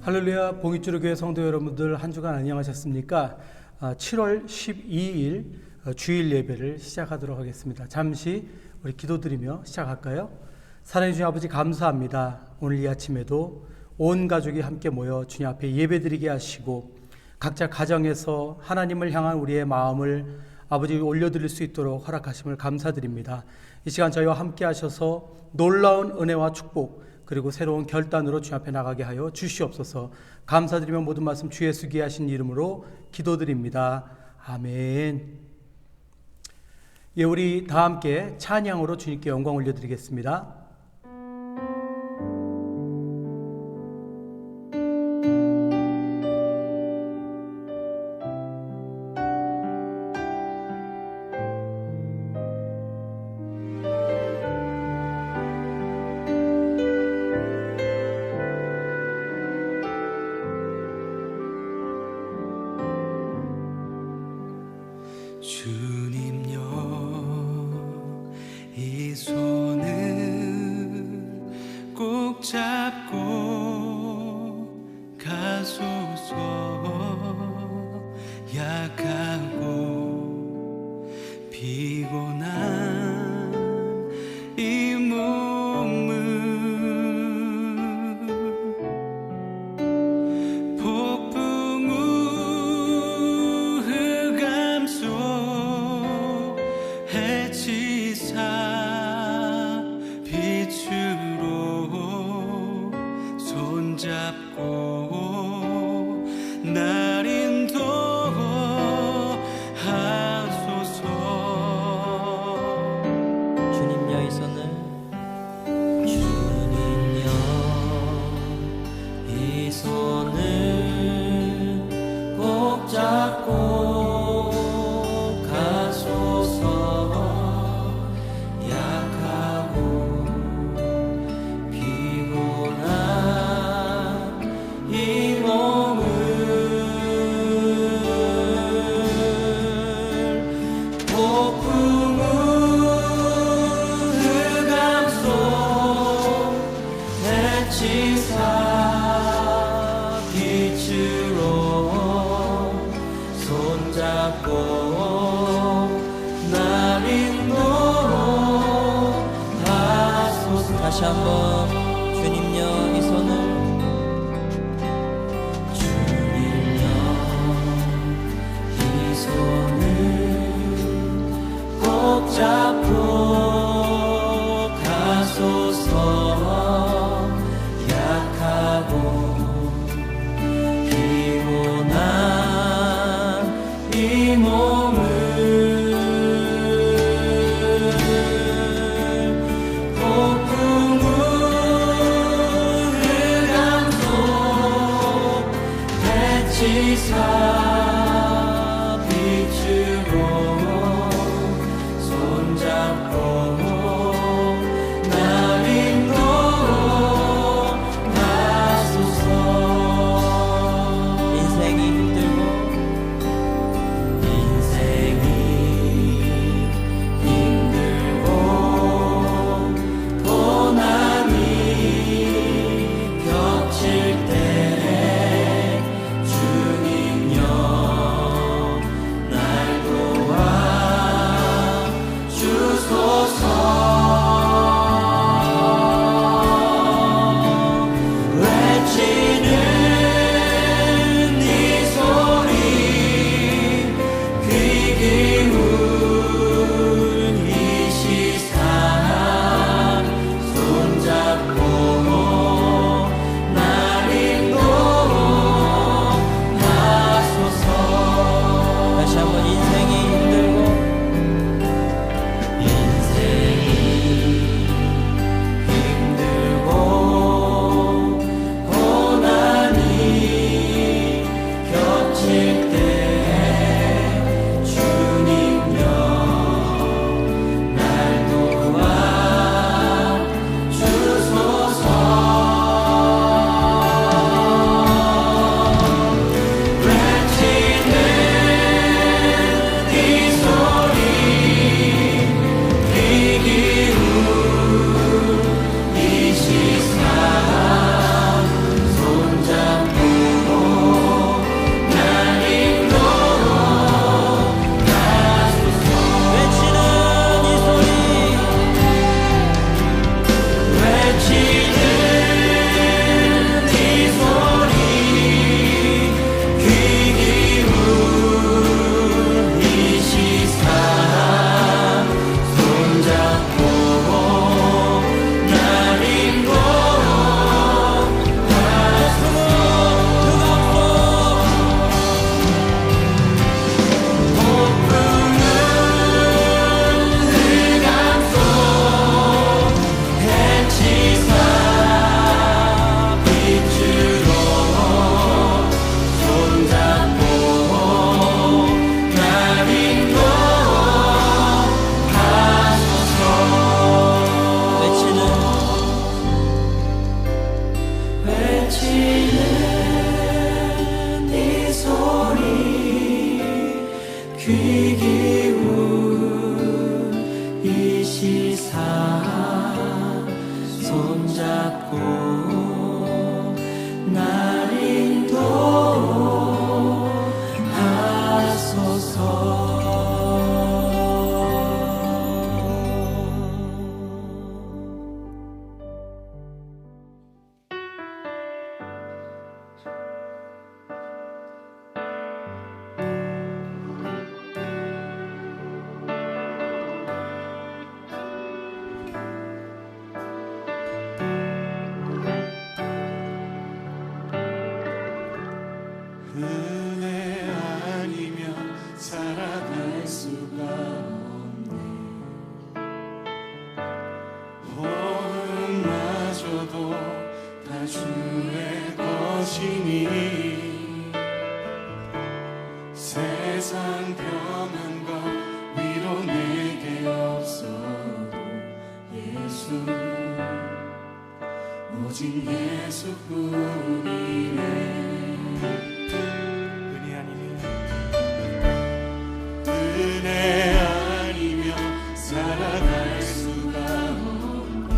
할렐루야, 봉익주로교회 성도 여러분들 한 주간 안녕하셨습니까? 7월 12일 주일 예배를 시작하도록 하겠습니다. 잠시 우리 기도드리며 시작할까요? 사랑해 주신 아버지 감사합니다. 오늘 이 아침에도 온 가족이 함께 모여 주님 앞에 예배드리게 하시고 각자 가정에서 하나님을 향한 우리의 마음을 아버지 올려드릴 수 있도록 허락하심을 감사드립니다. 이 시간 저희와 함께 하셔서 놀라운 은혜와 축복 그리고 새로운 결단으로 주 앞에 나가게 하여 주시옵소서. 감사드리며 모든 말씀 주 예수 귀하신 이름으로 기도드립니다. 아멘. 예, 우리 다 함께 찬양으로 주님께 영광 올려드리겠습니다. 주님여 이 손을 꼭 잡고 가소서. 약하고 피곤한 이 몸을 손잡고 날 인도하소서. 주님여 이 손을 주님여 이 손을 꼭 잡고 가소서. 약하고 피곤한 이 몸을 폭풍우 흑암 속 해치사 빛으로 손잡고 날 인도하소서. 다시 한번 주님여 이 손을 주님여 이 손을 꼭 잡고 가소서. 약하고 피곤한 이 몸을 폭풍우 흑암 속 해치사 빛으로 손잡고 날 인도하소서. 인생이 힘들고 고난이 겹칠 때 주님여 날 도와 주소서. 외치는 이 소리 귀 기울이 시사 손잡고 날 인도하소서. 다시 한번 인생이 힘들고 고난이 겹칠 때 주님여 날 도와 주소서. 외치는 이 소리 귀 기울이 시사 손잡고 귀 기울 이 시사 손잡고 날 인도하소서. 은혜 아니면 살아갈 수가 없네. 호흡마저도 다 주의 것이니 세상 평안과 위로 내게 없어도 예수, 오직 예수뿐이네. 은혜 아니면 살아갈 수가 없네.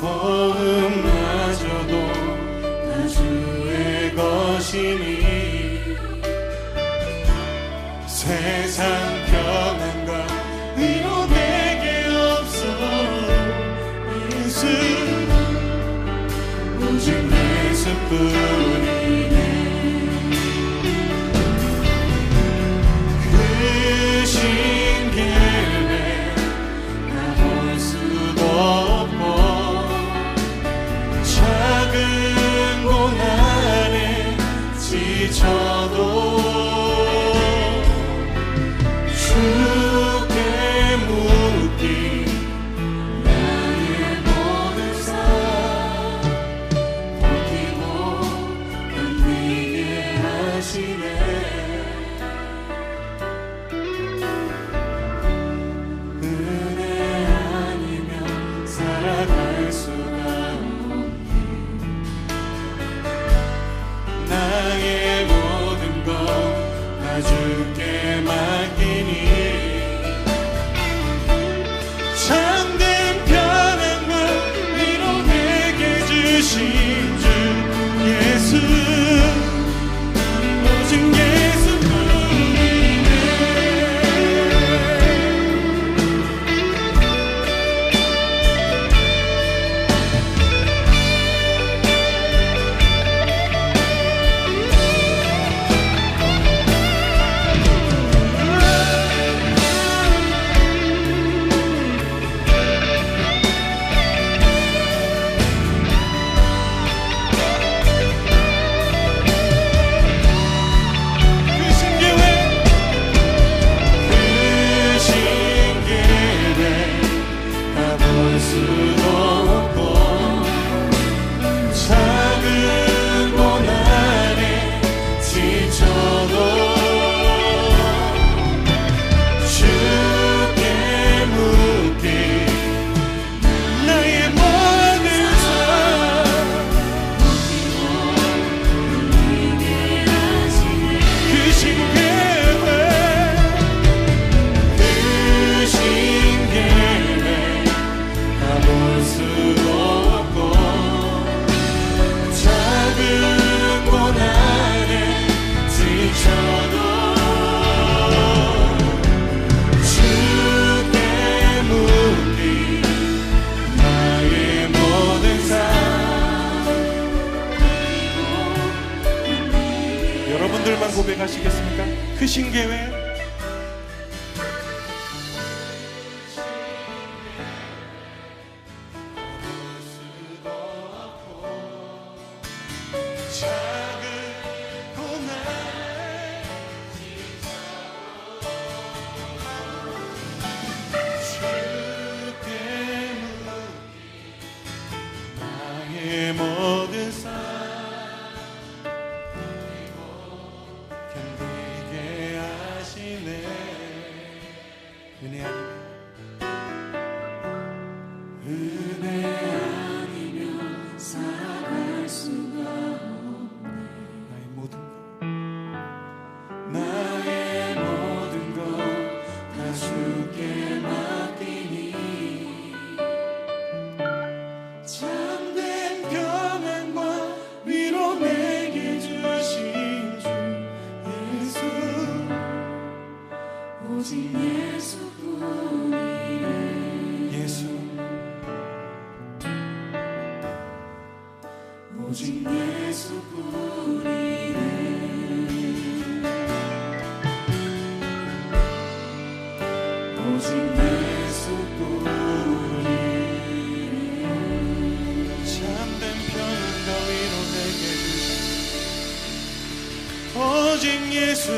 호흡마저도 다 주의 것이니 세상 평안과 위로 내게 없어 예수, 오직 예수뿐이네. 신길에 가볼 수도 없고 작은 고난에 지쳐도 주께 묻기 나의 모든 삶 버티고 견디게 하시네. 살아갈 수가 없네. 나의 모든 것 다 주께 맡기니 참된 편안과 위로 내게 주신 주 예수, 오직 예수뿐이네. 여러분들만 고백하시겠습니까? 크신 계획. 모든 삶 견디게 하시 오직 예수.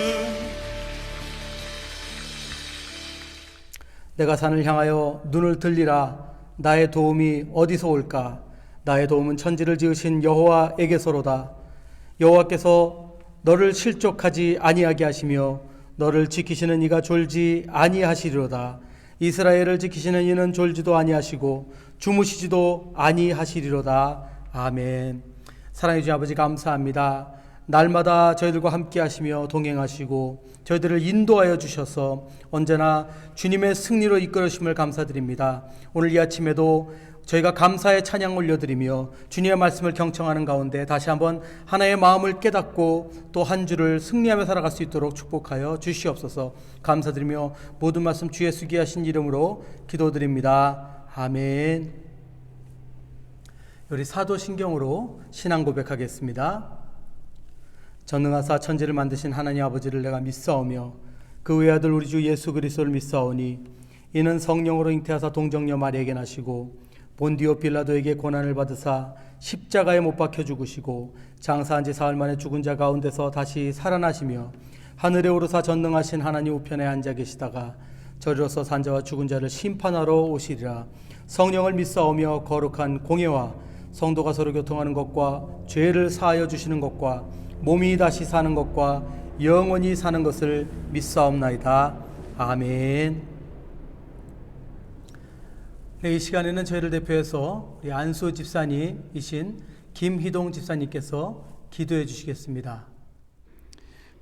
내가 산을 향하여 눈을 들리라. 나의 도움이 어디서 올까? 나의 도움은 천지를 지으신 여호와에게서로다. 여호와께서 너를 실족하지 아니하게 하시며 너를 지키시는 이가 졸지 아니하시리로다. 이스라엘을 지키시는 이는 졸지도 아니하시고 주무시지도 아니하시리로다. 아멘. 사랑해 주신 아버지 감사합니다. 날마다 저희들과 함께 하시며 동행하시고 저희들을 인도하여 주셔서 언제나 주님의 승리로 이끌으심을 감사드립니다. 오늘 이 아침에도 저희가 감사의 찬양 올려드리며 주님의 말씀을 경청하는 가운데 다시 한번 하나의 마음을 깨닫고 또 한 주를 승리하며 살아갈 수 있도록 축복하여 주시옵소서. 감사드리며 모든 말씀 주 예수 귀하신 이름으로 기도드립니다. 아멘. 우리 사도신경으로 신앙 고백하겠습니다. 전능하사 천지를 만드신 하나님 아버지를 내가 믿사오며 그 외아들 우리 주 예수 그리스도를 믿사오니 이는 성령으로 잉태하사 동정녀 마리아에게 나시고 본디오 빌라도에게 고난을 받으사 십자가에 못 박혀 죽으시고 장사한 지 사흘 만에 죽은 자 가운데서 다시 살아나시며 하늘에 오르사 전능하신 하나님 우편에 앉아 계시다가 저리로서 산자와 죽은 자를 심판하러 오시리라. 성령을 믿사오며 거룩한 공예와 성도가 서로 교통하는 것과 죄를 사하여 주시는 것과 몸이 다시 사는 것과 영원히 사는 것을 믿사옵나이다. 아멘. 네, 이 시간에는 저희를 대표해서 우리 안수 집사님이신 김희동 집사님께서 기도해 주시겠습니다.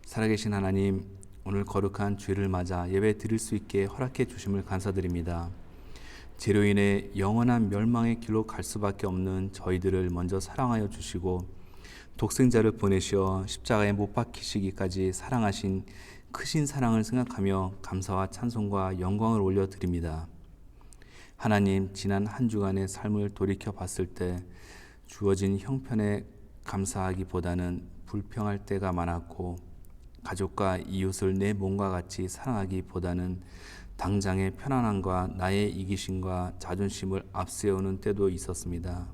살아계신 하나님, 오늘 거룩한 주일을 맞아 예배 드릴 수 있게 허락해 주심을 감사드립니다. 죄로 인해 영원한 멸망의 길로 갈 수밖에 없는 저희들을 먼저 사랑하여 주시고 독생자를 보내시어 십자가에 못 박히시기까지 사랑하신 크신 사랑을 생각하며 감사와 찬송과 영광을 올려드립니다. 하나님, 지난 한 주간의 삶을 돌이켜 봤을 때 주어진 형편에 감사하기보다는 불평할 때가 많았고 가족과 이웃을 내 몸과 같이 사랑하기보다는 당장의 편안함과 나의 이기심과 자존심을 앞세우는 때도 있었습니다.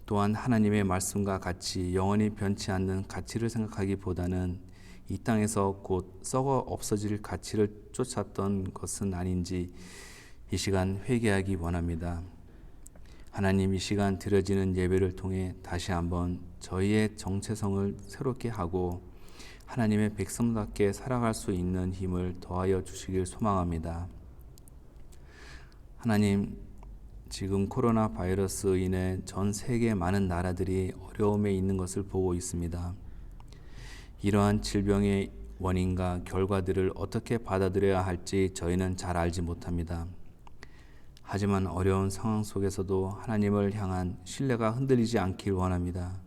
또한 하나님의 말씀과 같이 영원히 변치 않는 가치를 생각하기보다는 이 땅에서 곧 썩어 없어질 가치를 쫓았던 것은 아닌지 이 시간 회개하기 원합니다. 하나님, 이 시간 드려지는 예배를 통해 다시 한번 저희의 정체성을 새롭게 하고 하나님의 백성답게 살아갈 수 있는 힘을 더하여 주시길 소망합니다. 하나님, 지금 코로나 바이러스로 인해 전 세계 많은 나라들이 어려움에 있는 것을 보고 있습니다. 이러한 질병의 원인과 결과들을 어떻게 받아들여야 할지 저희는 잘 알지 못합니다. 하지만 어려운 상황 속에서도 하나님을 향한 신뢰가 흔들리지 않길 원합니다.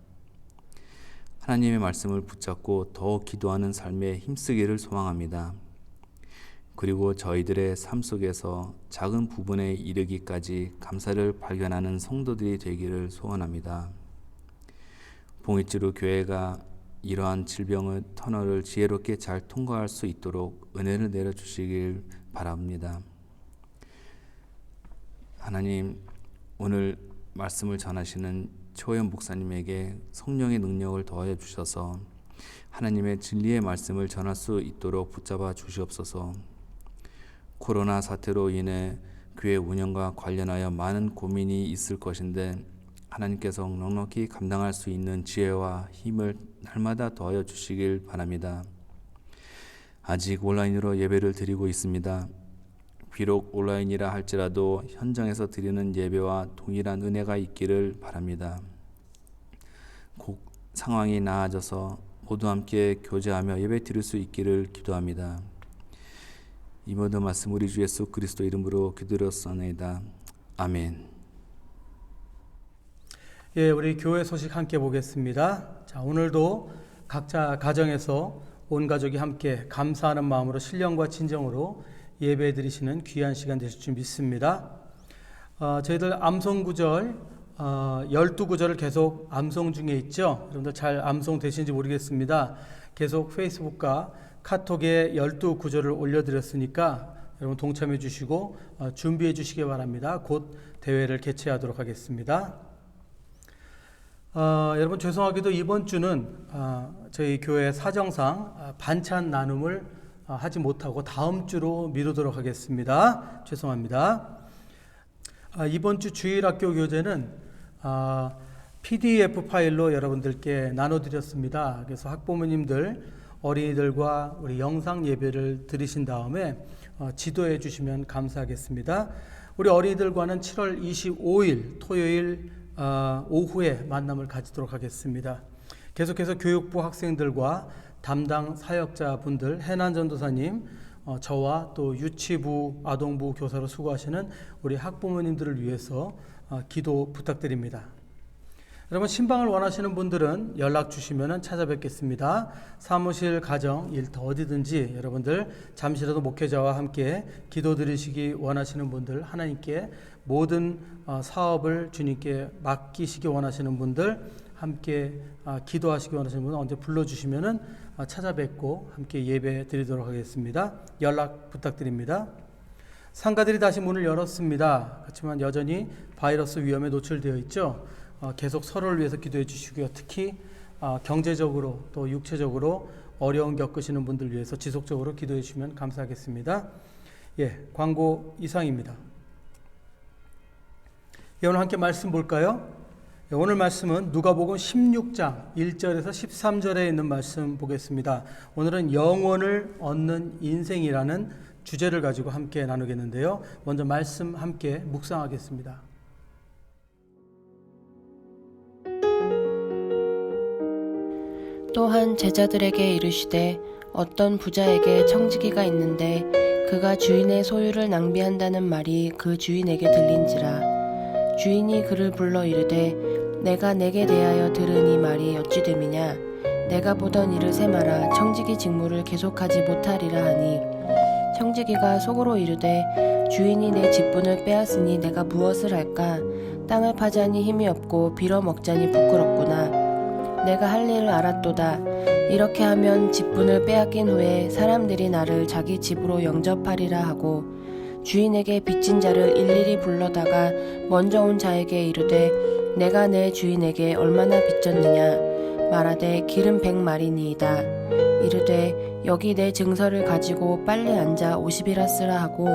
하나님의 말씀을 붙잡고 더 기도하는 삶에 힘쓰기를 소망합니다. 그리고 저희들의 삶 속에서 작은 부분에 이르기까지 감사를 발견하는 성도들이 되기를 소원합니다. 봉익주로 교회가 이러한 질병의 터널을 지혜롭게 잘 통과할 수 있도록 은혜를 내려주시길 바랍니다. 하나님, 오늘 말씀을 전하시는 최호연 목사님에게 성령의 능력을 더하여 주셔서 하나님의 진리의 말씀을 전할 수 있도록 붙잡아 주시옵소서. 코로나 사태로 인해 교회 운영과 관련하여 많은 고민이 있을 것인데 하나님께서 넉넉히 감당할 수 있는 지혜와 힘을 날마다 더하여 주시길 바랍니다. 아직 온라인으로 예배를 드리고 있습니다. 비록 온라인이라 할지라도 현장에서 드리는 예배와 동일한 은혜가 있기를 바랍니다. 곧 상황이 나아져서 모두 함께 교제하며 예배 드릴 수 있기를 기도합니다. 이 모든 말씀 우리 주 예수 그리스도 이름으로 기도드렸사오나이다. 아멘. 예, 우리 교회 소식 함께 보겠습니다. 자, 오늘도 각자 가정에서 온 가족이 함께 감사하는 마음으로 신령과 진정으로 예배 드리시는 귀한 시간 되실 줄 믿습니다. 저희들 암송구절 12구절을 계속 암송 중에 있죠. 여러분들 잘 암송 되시는지 모르겠습니다. 계속 페이스북과 카톡에 12구절을 올려드렸으니까 여러분 동참해 주시고 준비해 주시기 바랍니다. 곧 대회를 개최하도록 하겠습니다. 여러분 죄송하게도 이번 주는 저희 교회 사정상 반찬 나눔을 하지 못하고 다음 주로 미루도록 하겠습니다. 죄송합니다. 이번 주 주일학교 교재는 PDF 파일로 여러분들께 나눠드렸습니다. 그래서 학부모님들, 어린이들과 우리 영상 예배를 들으신 다음에 지도해 주시면 감사하겠습니다. 우리 어린이들과는 7월 25일 토요일 오후에 만남을 가지도록 하겠습니다. 계속해서 교육부 학생들과 담당 사역자분들, 해난전도사님, 저와 또 유치부, 아동부 교사로 수고하시는 우리 학부모님들을 위해서 기도 부탁드립니다. 여러분 신방을 원하시는 분들은 연락 주시면 찾아뵙겠습니다. 사무실, 가정, 일터 어디든지 여러분들 잠시라도 목회자와 함께 기도 드리시기 원하시는 분들, 하나님께 모든 사업을 주님께 맡기시기 원하시는 분들, 함께 기도하시기 원하시는 분은 언제 불러주시면 찾아뵙고 함께 예배 드리도록 하겠습니다. 연락 부탁드립니다. 상가들이 다시 문을 열었습니다. 그렇지만 여전히 바이러스 위험에 노출되어 있죠. 계속 서로를 위해서 기도해 주시고요. 특히 경제적으로 또 육체적으로 어려움 겪으시는 분들 위해서 지속적으로 기도해 주시면 감사하겠습니다. 광고 이상입니다. 오늘 함께 말씀 볼까요? 오늘 말씀은 누가복음 16장 1절에서 13절에 있는 말씀 보겠습니다. 오늘은 영원을 얻는 인생이라는 주제를 가지고 함께 나누겠는데요. 먼저 말씀 함께 묵상하겠습니다. 또한 제자들에게 이르시되 어떤 부자에게 청지기가 있는데 그가 주인의 소유를 낭비한다는 말이 그 주인에게 들린지라. 주인이 그를 불러 이르되 내가 내게 대하여 들은 이 말이 어찌 됨이냐. 내가 보던 이를 세마라. 청지기 직무를 계속하지 못하리라 하니 청지기가 속으로 이르되 주인이 내 직분을 빼앗으니 내가 무엇을 할까. 땅을 파자니 힘이 없고 빌어먹자니 부끄럽구나. 내가 할 일을 알았도다. 이렇게 하면 직분을 빼앗긴 후에 사람들이 나를 자기 집으로 영접하리라 하고 주인에게 빚진 자를 일일이 불러다가 먼저 온 자에게 이르되 내가 내 주인에게 얼마나 빚졌느냐. 말하되 기름 100마리니이다. 이르되 여기 내 증서를 가지고 빨리 앉아 50이라 쓰라 하고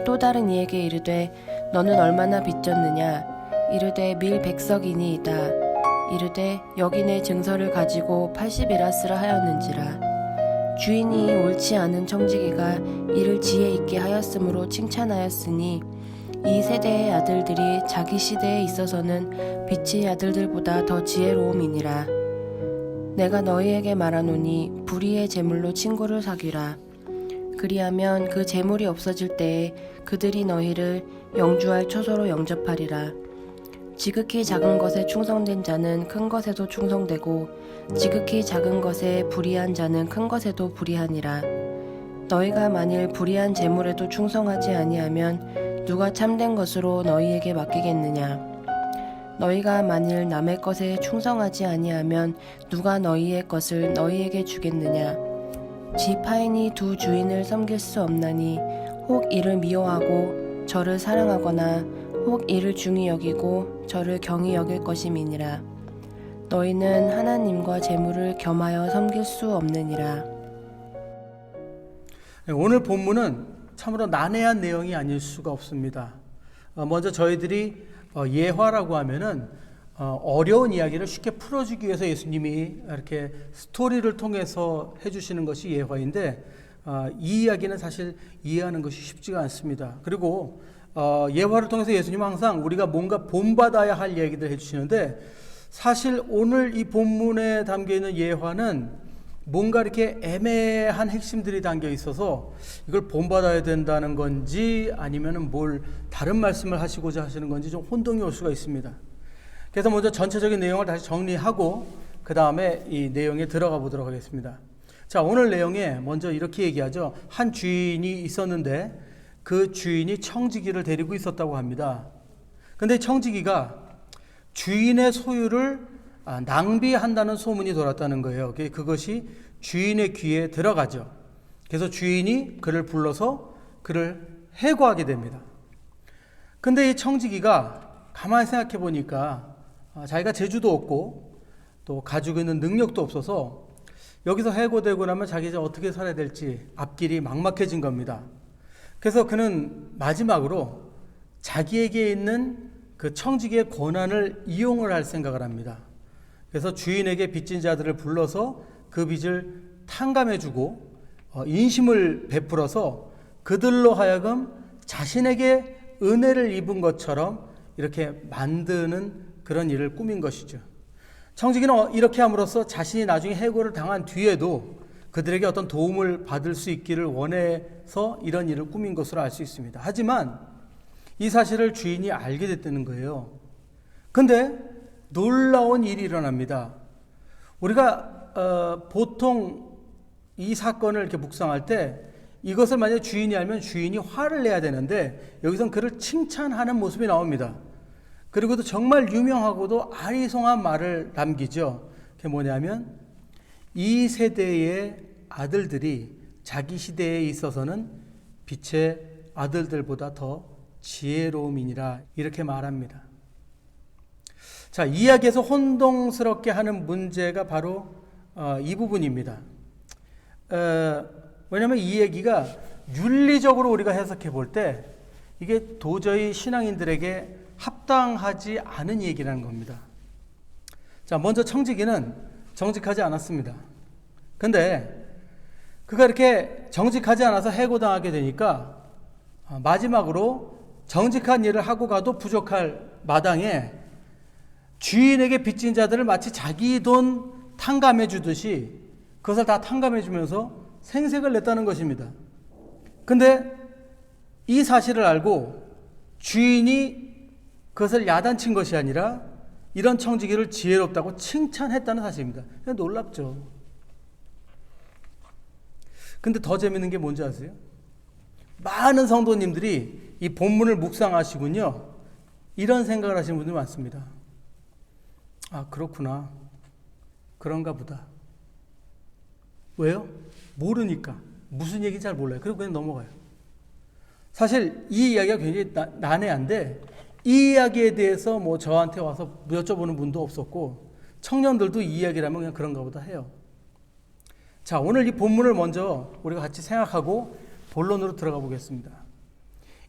또 다른 이에게 이르되 너는 얼마나 빚졌느냐. 이르되 밀 100석이니이다. 이르되 여기 내 증서를 가지고 80이라 쓰라 하였는지라. 주인이 옳지 않은 청지기가 이를 지혜 있게 하였으므로 칭찬하였으니 이 세대의 아들들이 자기 시대에 있어서는 빛의 아들들보다 더 지혜로움이니라. 내가 너희에게 말하노니 불의의 재물로 친구를 사귀라. 그리하면 그 재물이 없어질 때에 그들이 너희를 영주할 처소로 영접하리라. 지극히 작은 것에 충성된 자는 큰 것에도 충성되고 지극히 작은 것에 불의한 자는 큰 것에도 불의하니라. 너희가 만일 불의한 재물에도 충성하지 아니하면 누가 참된 것으로 너희에게 맡기겠느냐. 너희가 만일 남의 것에 충성하지 아니하면 누가 너희의 것을 너희에게 주겠느냐. 집 하인이 두 주인을 섬길 수 없나니 혹 이를 미워하고 저를 사랑하거나 혹 이를 중히 여기고 저를 경히 여길 것임이니라. 너희는 하나님과 재물을 겸하여 섬길 수 없느니라. 오늘 본문은 참으로 난해한 내용이 아닐 수가 없습니다. 먼저 저희들이 예화라고 하면은 어려운 이야기를 쉽게 풀어주기 위해서 예수님이 이렇게 스토리를 통해서 해주시는 것이 예화인데 이 이야기는 사실 이해하는 것이 쉽지가 않습니다. 그리고 예화를 통해서 예수님은 항상 우리가 뭔가 본받아야 할 얘기들 해주시는데 사실 오늘 이 본문에 담겨있는 예화는 뭔가 이렇게 애매한 핵심들이 담겨 있어서 이걸 본받아야 된다는 건지 아니면 뭘 다른 말씀을 하시고자 하시는 건지 좀 혼동이 올 수가 있습니다. 그래서 먼저 전체적인 내용을 다시 정리하고 그 다음에 이 내용에 들어가 보도록 하겠습니다. 자, 오늘 내용에 먼저 이렇게 얘기하죠. 한 주인이 있었는데 그 주인이 청지기를 데리고 있었다고 합니다. 근데 청지기가 주인의 소유를 낭비한다는 소문이 돌았다는 거예요. 그것이 주인의 귀에 들어가죠. 그래서 주인이 그를 불러서 그를 해고하게 됩니다. 근데 이 청지기가 가만히 생각해 보니까 자기가 재주도 없고 또 가지고 있는 능력도 없어서 여기서 해고되고 나면 자기 이제 어떻게 살아야 될지 앞길이 막막해진 겁니다. 그래서 그는 마지막으로 자기에게 있는 그 청지기의 권한을 이용을 할 생각을 합니다. 그래서 주인에게 빚진 자들을 불러서 그 빚을 탕감해주고 인심을 베풀어서 그들로 하여금 자신에게 은혜를 입은 것처럼 이렇게 만드는 그런 일을 꾸민 것이죠. 청지기는 이렇게 함으로써 자신이 나중에 해고를 당한 뒤에도 그들에게 어떤 도움을 받을 수 있기를 원해서 이런 일을 꾸민 것으로 알 수 있습니다. 하지만 이 사실을 주인이 알게 됐다는 거예요. 근데 놀라운 일이 일어납니다. 우리가 보통 이 사건을 이렇게 묵상할 때 이것을 만약에 주인이 알면 주인이 화를 내야 되는데 여기서는 그를 칭찬하는 모습이 나옵니다. 그리고도 정말 유명하고도 아리송한 말을 남기죠. 그게 뭐냐면 이 세대의 아들들이 자기 시대에 있어서는 빛의 아들들보다 더 지혜로움이니라 이렇게 말합니다. 자, 이야기에서 혼동스럽게 하는 문제가 바로 이 부분입니다. 왜냐하면 이 얘기가 윤리적으로 우리가 해석해 볼 때 이게 도저히 신앙인들에게 합당하지 않은 얘기라는 겁니다. 자, 먼저 청지기는 정직하지 않았습니다. 근데 그가 이렇게 정직하지 않아서 해고당하게 되니까 마지막으로 정직한 일을 하고 가도 부족할 마당에 주인에게 빚진 자들을 마치 자기 돈 탕감해 주듯이 그것을 다 탕감해 주면서 생색을 냈다는 것입니다. 근데 이 사실을 알고 주인이 그것을 야단친 것이 아니라 이런 청지기를 지혜롭다고 칭찬했다는 사실입니다. 그냥 놀랍죠. 근데 더 재밌는 게 뭔지 아세요? 많은 성도님들이 이 본문을 묵상하시군요. 이런 생각을 하시는 분들이 많습니다. 아, 그렇구나. 그런가 보다. 왜요? 모르니까. 무슨 얘기인지 잘 몰라요. 그리고 그냥 넘어가요. 사실 이 이야기가 굉장히 난해한데 이 이야기에 대해서 뭐 저한테 와서 여쭤보는 분도 없었고 청년들도 이 이야기를 하면 그냥 그런가 보다 해요. 자, 오늘 이 본문을 먼저 우리가 같이 생각하고 본론으로 들어가 보겠습니다.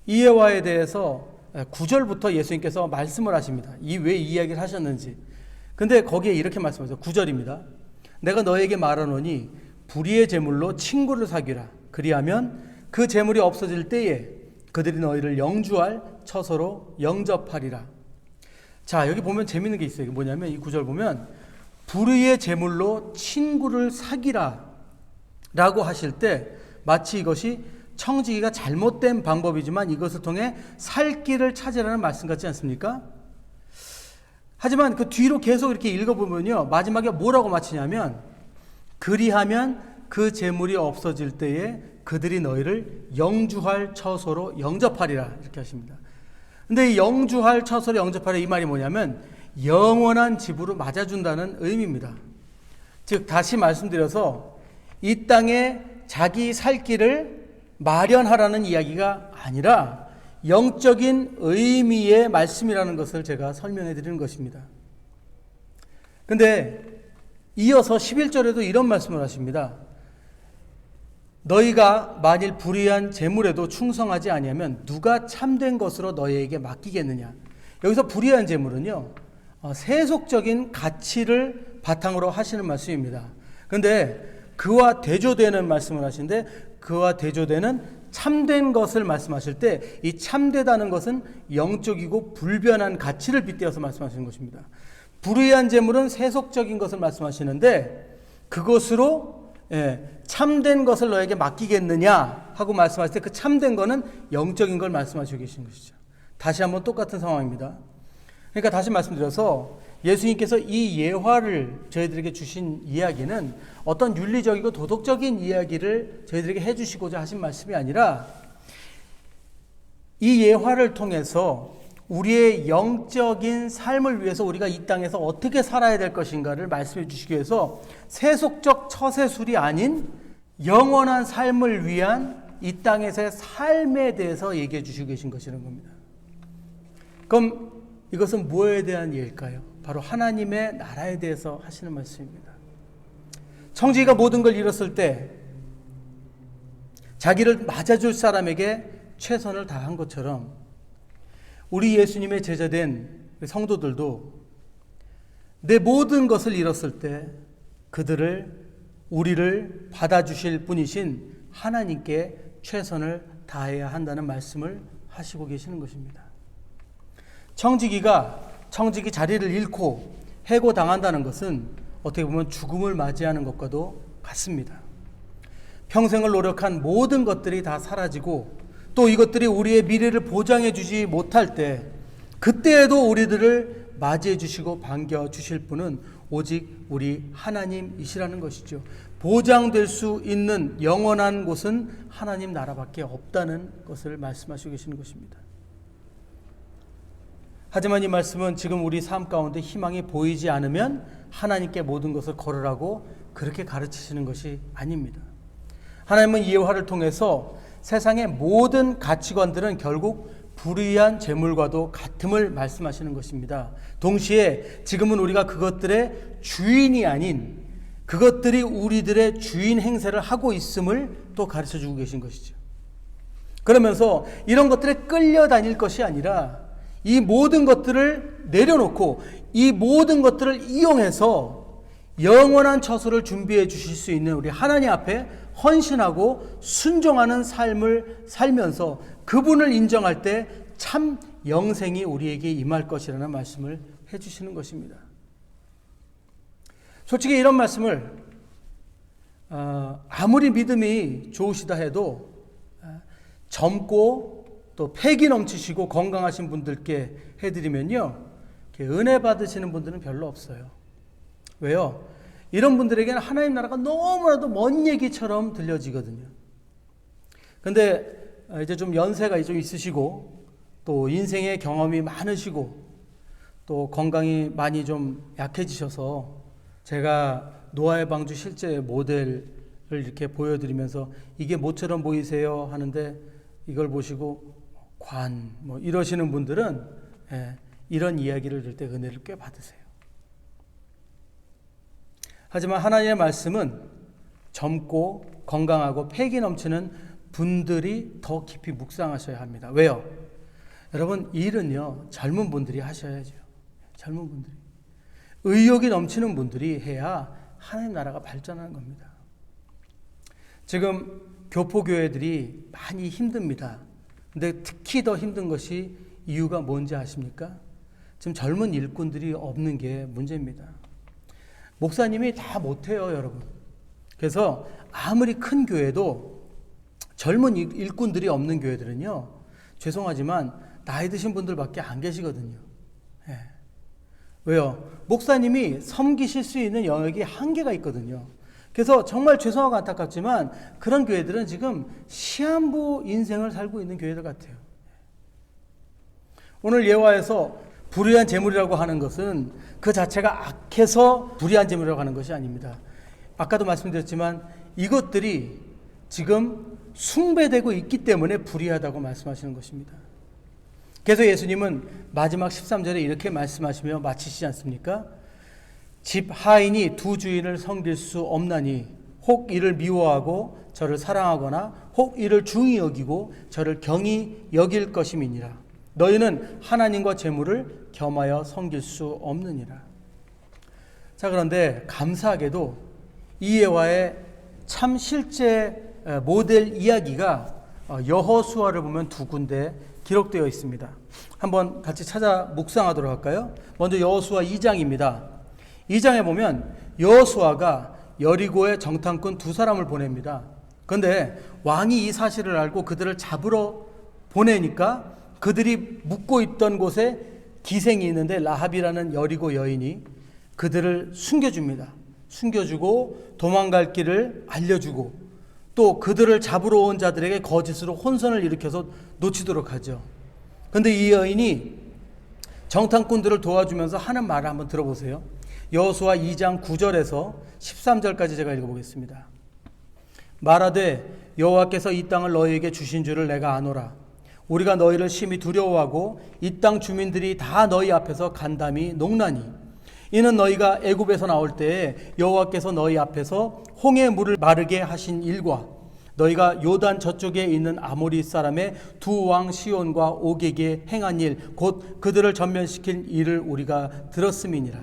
이 예화에 대해서 9절부터 예수님께서 말씀을 하십니다. 왜 이 이야기를 하셨는지. 근데 거기에 이렇게 말씀하세요. 9절입니다. 내가 너에게 말하노니 불의의 제물로 친구를 사귀라. 그리하면 그 제물이 없어질 때에 그들이 너희를 영주할 처소로 영접하리라. 자, 여기 보면 재밌는 게 있어요. 뭐냐면 이 9절 보면 불의의 제물로 친구를 사귀라 라고 하실 때 마치 이것이 청지기가 잘못된 방법이지만 이것을 통해 살 길을 찾으라는 말씀 같지 않습니까? 하지만 그 뒤로 계속 이렇게 읽어보면요, 마지막에 뭐라고 마치냐면 그리하면 그 재물이 없어질 때에 그들이 너희를 영주할 처소로 영접하리라 이렇게 하십니다. 근데 이 영주할 처소로 영접하리라 이 말이 뭐냐면 영원한 집으로 맞아준다는 의미입니다. 즉 다시 말씀드려서 이 땅에 자기 살 길을 마련하라는 이야기가 아니라 영적인 의미의 말씀이라는 것을 제가 설명해 드리는 것입니다. 근데 이어서 11절에도 이런 말씀을 하십니다. 너희가 만일 불의한 제물에도 충성하지 아니하면 누가 참된 것으로 너희에게 맡기겠느냐. 여기서 불의한 제물은요, 세속적인 가치를 바탕으로 하시는 말씀입니다. 그런데 그와 대조되는 말씀을 하시는데 그와 대조되는 참된 것을 말씀하실 때 이 참되다는 것은 영적이고 불변한 가치를 빗대어서 말씀하시는 것입니다. 불의한 제물은 세속적인 것을 말씀하시는데 그것으로 참된 것을 너에게 맡기겠느냐 하고 말씀하실 때 그 참된 거는 영적인 걸 말씀하시고 계신 것이죠. 다시 한번 똑같은 상황입니다. 그러니까 다시 말씀드려서 예수님께서 이 예화를 저희들에게 주신 이야기는 어떤 윤리적이고 도덕적인 이야기를 저희들에게 해주시고자 하신 말씀이 아니라 이 예화를 통해서 우리의 영적인 삶을 위해서 우리가 이 땅에서 어떻게 살아야 될 것인가를 말씀해 주시기 위해서 세속적 처세술이 아닌 영원한 삶을 위한 이 땅에서의 삶에 대해서 얘기해 주시고 계신 것이라는 겁니다. 그럼 이것은 무엇에 대한 예일까요? 바로 하나님의 나라에 대해서 하시는 말씀입니다. 청지기가 모든 걸 잃었을 때 자기를 맞아줄 사람에게 최선을 다한 것처럼 우리 예수님의 제자된 성도들도 내 모든 것을 잃었을 때 우리를 받아주실 분이신 하나님께 최선을 다해야 한다는 말씀을 하시고 계시는 것입니다. 청지기가 청지기 자리를 잃고 해고당한다는 것은 어떻게 보면 죽음을 맞이하는 것과도 같습니다. 평생을 노력한 모든 것들이 다 사라지고 또 이것들이 우리의 미래를 보장해 주지 못할 때 그때에도 우리들을 맞이해 주시고 반겨 주실 분은 오직 우리 하나님이시라는 것이죠. 보장될 수 있는 영원한 곳은 하나님 나라밖에 없다는 것을 말씀하시고 계시는 것입니다. 하지만 이 말씀은 지금 우리 삶 가운데 희망이 보이지 않으면 하나님께 모든 것을 걸으라고 그렇게 가르치시는 것이 아닙니다. 하나님은 이 예화를 통해서 세상의 모든 가치관들은 결국 불의한 재물과도 같음을 말씀하시는 것입니다. 동시에 지금은 우리가 그것들의 주인이 아닌 그것들이 우리들의 주인 행세를 하고 있음을 또 가르쳐주고 계신 것이죠. 그러면서 이런 것들에 끌려다닐 것이 아니라 이 모든 것들을 내려놓고 이 모든 것들을 이용해서 영원한 처소를 준비해 주실 수 있는 우리 하나님 앞에 헌신하고 순종하는 삶을 살면서 그분을 인정할 때 참 영생이 우리에게 임할 것이라는 말씀을 해주시는 것입니다. 솔직히 이런 말씀을 아무리 믿음이 좋으시다 해도 젊고 또 패기 넘치시고 건강하신 분들께 해드리면요, 은혜 받으시는 분들은 별로 없어요. 왜요? 이런 분들에게는 하나님 나라가 너무나도 먼 얘기처럼 들려지거든요. 근데 이제 좀 연세가 좀 있으시고 또 인생의 경험이 많으시고 또 건강이 많이 좀 약해지셔서 제가 노아의 방주 실제 모델을 이렇게 보여드리면서 이게 뭐처럼 보이세요? 하는데 이걸 보시고 뭐 이러시는 분들은 이런 이야기를 들을 때 은혜를 꽤 받으세요. 하지만 하나님의 말씀은 젊고 건강하고 패기 넘치는 분들이 더 깊이 묵상하셔야 합니다. 왜요? 여러분, 일은요 젊은 분들이 하셔야죠. 젊은 분들이, 의욕이 넘치는 분들이 해야 하나님 나라가 발전하는 겁니다. 지금 교포교회들이 많이 힘듭니다. 근데 특히 더 힘든 것이 이유가 뭔지 아십니까? 지금 젊은 일꾼들이 없는 게 문제입니다. 목사님이 다 못해요, 여러분. 그래서 아무리 큰 교회도 젊은 일꾼들이 없는 교회들은요, 죄송하지만 나이 드신 분들밖에 안 계시거든요. 왜요? 목사님이 섬기실 수 있는 영역이 한계가 있거든요. 그래서 정말 죄송하고 안타깝지만 그런 교회들은 지금 시한부 인생을 살고 있는 교회들 같아요. 오늘 예화에서 불의한 재물이라고 하는 것은 그 자체가 악해서 불의한 재물이라고 하는 것이 아닙니다. 아까도 말씀드렸지만 이것들이 지금 숭배되고 있기 때문에 불의하다고 말씀하시는 것입니다. 그래서 예수님은 마지막 13절에 이렇게 말씀하시며 마치시지 않습니까? 집 하인이 두 주인을 섬길 수 없나니 혹 이를 미워하고 저를 사랑하거나 혹 이를 중히 여기고 저를 경히 여길 것임이니라. 너희는 하나님과 재물을 겸하여 섬길 수 없느니라. 자, 그런데 감사하게도 이 예화의 참 실제 모델 이야기가 여호수아를 보면 두 군데 기록되어 있습니다. 한번 같이 찾아 묵상하도록 할까요? 먼저 여호수아 2장입니다. 2장에 보면 여호수아가 여리고에 정탐꾼 두 사람을 보냅니다. 그런데 왕이 이 사실을 알고 그들을 잡으러 보내니까 그들이 묵고 있던 곳에 기생이 있는데 라합이라는 여리고 여인이 그들을 숨겨줍니다. 숨겨주고 도망갈 길을 알려주고 또 그들을 잡으러 온 자들에게 거짓으로 혼선을 일으켜서 놓치도록 하죠. 그런데 이 여인이 정탐꾼들을 도와주면서 하는 말을 한번 들어보세요. 여호수아 2장 9절에서 13절까지 제가 읽어보겠습니다. 말하되 여호와께서 이 땅을 너희에게 주신 줄을 내가 아노라. 우리가 너희를 심히 두려워하고 이 땅 주민들이 다 너희 앞에서 간담이 녹나니 이는 너희가 애굽에서 나올 때에 여호와께서 너희 앞에서 홍해 물을 마르게 하신 일과 너희가 요단 저쪽에 있는 아모리 사람의 두 왕 시온과 옥에게 행한 일 곧 그들을 전면시킨 일을 우리가 들었음이니라.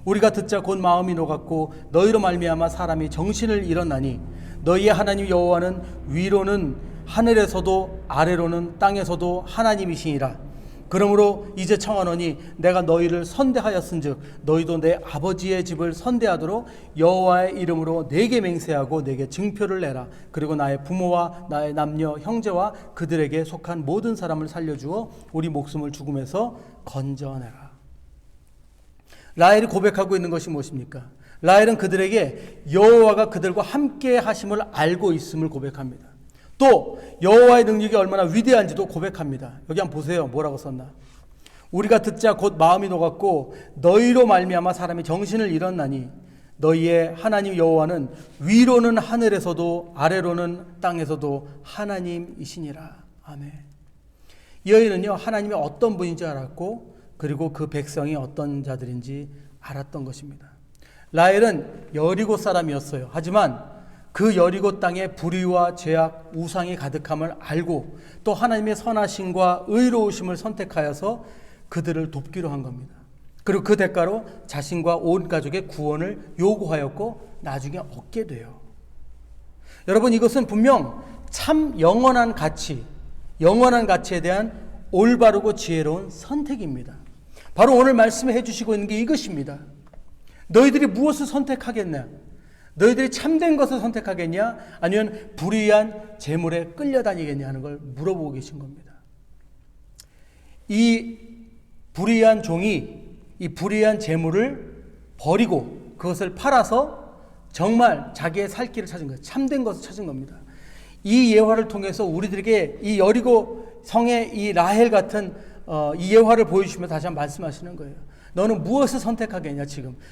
우리가 듣자 곧 마음이 녹았고 너희로 말미암아 사람이 정신을 잃었나니 너희의 하나님 여호와는 위로는 하늘에서도 아래로는 땅에서도 하나님이시니라. 그러므로 이제 청하노니 내가 너희를 선대하였은즉 너희도 내 아버지의 집을 선대하도록 여호와의 이름으로 내게 맹세하고 내게 증표를 내라. 그리고 나의 부모와 나의 남녀 형제와 그들에게 속한 모든 사람을 살려주어 우리 목숨을 죽음에서 건져내라. 라헬이 고백하고 있는 것이 무엇입니까? 라헬은 그들에게 여호와가 그들과 함께 하심을 알고 있음을 고백합니다. 또 여호와의 능력이 얼마나 위대한지도 고백합니다. 여기 한번 보세요. 뭐라고 썼나? 우리가 듣자 곧 마음이 녹았고 너희로 말미암아 사람이 정신을 잃었나니 너희의 하나님 여호와는 위로는 하늘에서도 아래로는 땅에서도 하나님이시니라. 아멘. 이 여인은요, 하나님이 어떤 분인지 알았고 그리고 그 백성이 어떤 자들인지 알았던 것입니다. 라헬은 여리고 사람이었어요. 하지만 그 여리고 땅에 불의와 죄악, 우상이 가득함을 알고 또 하나님의 선하심과 의로우심을 선택하여서 그들을 돕기로 한 겁니다. 그리고 그 대가로 자신과 온 가족의 구원을 요구하였고 나중에 얻게 돼요. 여러분, 이것은 분명 참 영원한 가치에 대한 올바르고 지혜로운 선택입니다. 바로 오늘 말씀해 주시고 있는 게 이것입니다. 너희들이 무엇을 선택하겠냐? 너희들이 참된 것을 선택하겠냐? 아니면 불의한 재물에 끌려다니겠냐 하는 걸 물어보고 계신 겁니다. 이 불의한 종이 이 불의한 재물을 버리고 그것을 팔아서 정말 자기의 살 길을 찾은 거예요. 참된 것을 찾은 겁니다. 이 예화를 통해서 우리들에게 이 여리고 성의 이 라헬 같은 이 예화를 보여주시면서 다시 한번 말씀하시는 거예요. 너는 무엇을 선택하겠냐?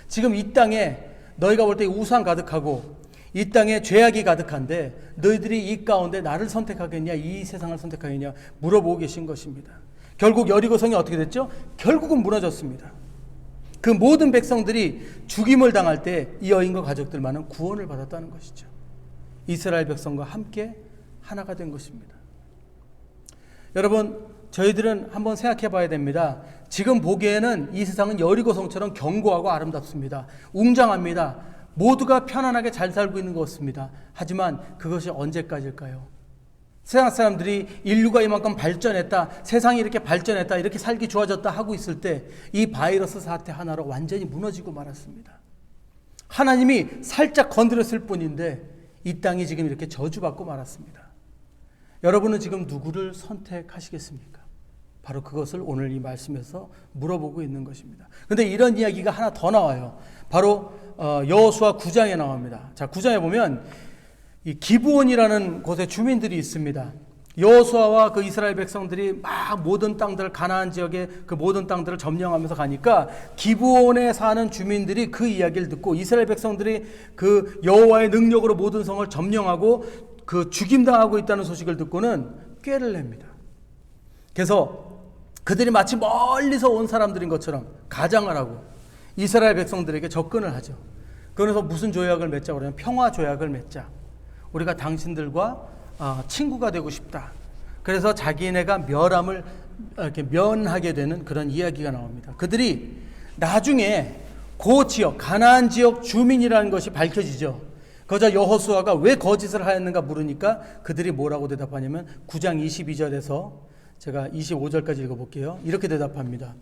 지금 이 땅에 너희가 볼 때 우상 가득하고 이 땅에 죄악이 가득한데 너희들이 이 가운데 나를 선택하겠냐, 이 세상을 선택하겠냐 물어보고 계신 것입니다. 결국 여리고성이 어떻게 됐죠? 결국은 무너졌습니다. 그 모든 백성들이 죽임을 당할 때 이 여인과 가족들만은 구원을 받았다는 것이죠. 이스라엘 백성과 함께 하나가 된 것입니다. 여러분, 저희들은 한번 생각해 봐야 됩니다. 지금 보기에는 이 세상은 여리고성처럼 견고하고 아름답습니다. 웅장합니다. 모두가 편안하게 잘 살고 있는 것 같습니다. 하지만 그것이 언제까지일까요? 세상 사람들이 인류가 이만큼 발전했다, 세상이 이렇게 발전했다, 이렇게 살기 좋아졌다 하고 있을 때 이 바이러스 사태 하나로 완전히 무너지고 말았습니다. 하나님이 살짝 건드렸을 뿐인데 이 땅이 지금 이렇게 저주받고 말았습니다. 여러분은 지금 누구를 선택하시겠습니까? 바로 그것을 오늘 이 말씀에서 물어보고 있는 것입니다. 그런데 이런 이야기가 하나 더 나와요. 바로 여호수아 9장에 나옵니다. 자, 9장에 보면 이 기브온이라는 곳에 주민들이 있습니다. 여호수아와 그 이스라엘 백성들이 막 모든 땅들, 가나안 지역의 그 모든 땅들을 점령하면서 가니까 기브온에 사는 주민들이 그 이야기를 듣고 이스라엘 백성들이 그 여호와의 능력으로 모든 성을 점령하고 그 죽임당하고 있다는 소식을 듣고는 꾀를 냅니다. 그래서 그들이 마치 멀리서 온 사람들인 것처럼 가장을 하고 이스라엘 백성들에게 접근을 하죠. 그래서 무슨 조약을 맺자고 그러냐면 평화 조약을 맺자. 우리가 당신들과 친구가 되고 싶다. 그래서 자기네가 멸함을 이렇게 면하게 되는 그런 이야기가 나옵니다. 그들이 나중에 그 지역, 가나안 지역 주민이라는 것이 밝혀지죠. 그러자 여호수아가 왜 거짓을 하였는가 물으니까 그들이 뭐라고 대답하냐면 9장 22절에서 제가 25절까지 읽어볼게요. 이렇게 대답합니다.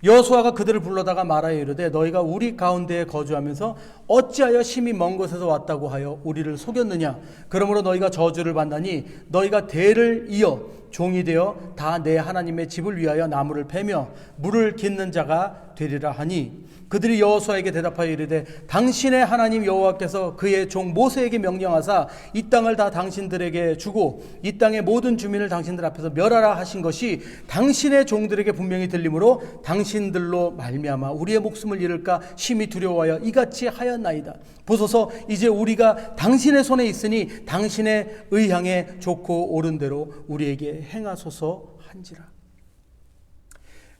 여호수아가 그들을 불러다가 말하여 이르되 너희가 우리 가운데에 거주하면서 어찌하여 심히 먼 곳에서 왔다고 하여 우리를 속였느냐. 그러므로 너희가 저주를 받나니 너희가 대를 이어 종이 되어 다 내 하나님의 집을 위하여 나무를 패며 물을 깃는 자가 되리라 하니 그들이 여호수아에게 대답하여 이르되 당신의 하나님 여호와께서 그의 종 모세에게 명령하사 이 땅을 다 당신들에게 주고 이 땅의 모든 주민을 당신들 앞에서 멸하라 하신 것이 당신의 종들에게 분명히 들리므로 당신들로 말미암아 우리의 목숨을 잃을까 심히 두려워하여 이같이 하였나이다. 보소서 이제 우리가 당신의 손에 있으니 당신의 의향에 좋고 옳은 대로 우리에게 행하소서 한지라.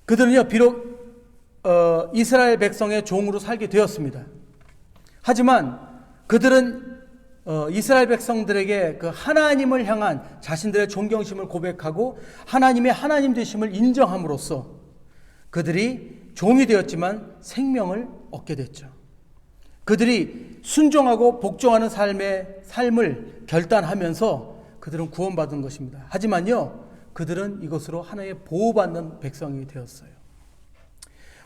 그들은요 비록 이스라엘 백성의 종으로 살게 되었습니다. 하지만 그들은 이스라엘 백성들에게 그 하나님을 향한 자신들의 존경심을 고백하고 하나님의 하나님 되심을 인정함으로써 그들이 종이 되었지만 생명을 얻게 됐죠. 그들이 순종하고 복종하는 삶을 결단하면서 그들은 구원받은 것입니다. 하지만요, 그들은 이것으로 하나님의 보호받는 백성이 되었어요.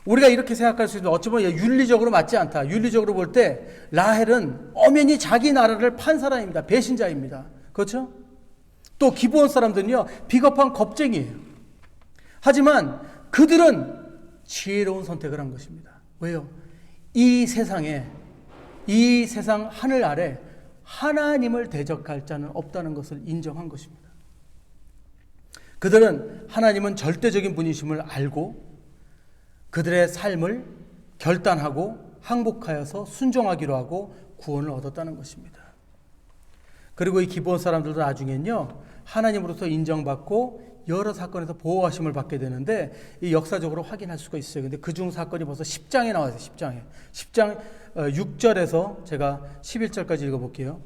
우리가 이렇게 생각할 수 있습니다. 어찌 보면 윤리적으로 맞지 않다. 윤리적으로 볼 때 라헬은 엄연히 자기 나라를 판 사람입니다. 배신자입니다. 그렇죠? 또 기브온 사람들은요, 비겁한 겁쟁이에요. 하지만 그들은 지혜로운 선택을 한 것입니다. 왜요? 이 세상 하늘 아래 하나님을 대적할 자는 없다는 것을 인정한 것입니다. 그들은 하나님은 절대적인 분이심을 알고 그들의 삶을 결단하고 항복하여서 순종하기로 하고 구원을 얻었다는 것입니다. 그리고 이 기브온 사람들도 나중엔요, 하나님으로부터 인정받고 여러 사건에서 보호하심을 받게 되는데 이 역사적으로 확인할 수가 있어요. 근데 그중 사건이 벌써 10장에 나와요. 10장 6절에서 제가 11절까지 읽어볼게요.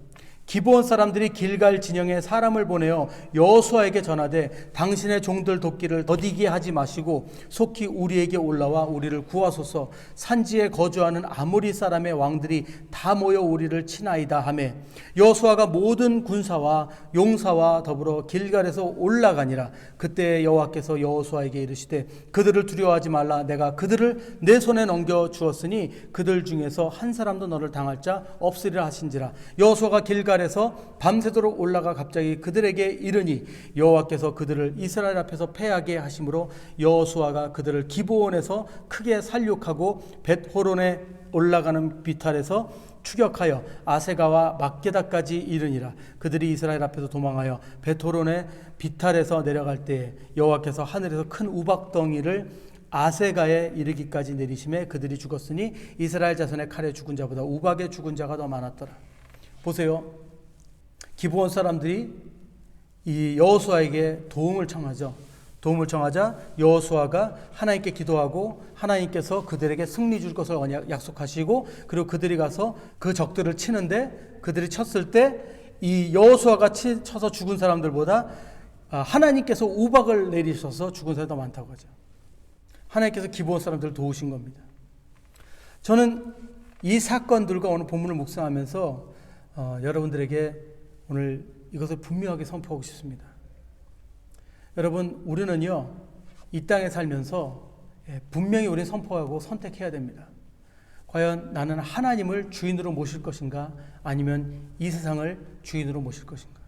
기브온 사람들이 길갈 진영에 사람을 보내어 여호수아에게 전하되 당신의 종들 돕기를 더디게 하지 마시고 속히 우리에게 올라와 우리를 구하소서. 산지에 거주하는 아모리 사람의 왕들이 다 모여 우리를 치나이다 하매 여호수아가 모든 군사와 용사와 더불어 길갈에서 올라가니라. 그때 여호와께서 여호수아에게 이르시되 그들을 두려워하지 말라. 내가 그들을 내 손에 넘겨 주었으니 그들 중에서 한 사람도 너를 당할 자 없으리라 하신지라. 여호수아가 길갈 에서 밤새도록 올라가 갑자기 그들에게 이르니 여호와께서 그들을 이스라엘 앞에서 패하게 하심으로 여호수아가 그들을 기브온에서 크게 살육하고 벳호론에 올라가는 비탈에서 추격하여 아세가와 막게다까지 이르니라. 그들이 이스라엘 앞에서 도망하여 벳호론의 비탈에서 내려갈 때에 여호와께서 하늘에서 큰 우박덩이를 아세가에 이르기까지 내리심에 그들이 죽었으니 이스라엘 자손의 칼에 죽은 자보다 우박에 죽은 자가 더 많았더라. 보세요. 기브온 사람들이 이 여호수아에게 도움을 청하죠. 도움을 청하자 여호수아가 하나님께 기도하고 하나님께서 그들에게 승리 줄 것을 약속하시고 그리고 그들이 가서 그 적들을 치는데 그들이 쳤을 때 이 여호수아가 쳐서 죽은 사람들보다 하나님께서 우박을 내리셔서 죽은 사람이 더 많다고 하죠. 하나님께서 기브온 사람들을 도우신 겁니다. 저는 이 사건들과 오늘 본문을 묵상하면서 여러분들에게 오늘 이것을 분명하게 선포하고 싶습니다. 여러분, 우리는요, 이 땅에 살면서 분명히 우리는 선포하고 선택해야 됩니다. 과연 나는 하나님을 주인으로 모실 것인가, 아니면 이 세상을 주인으로 모실 것인가.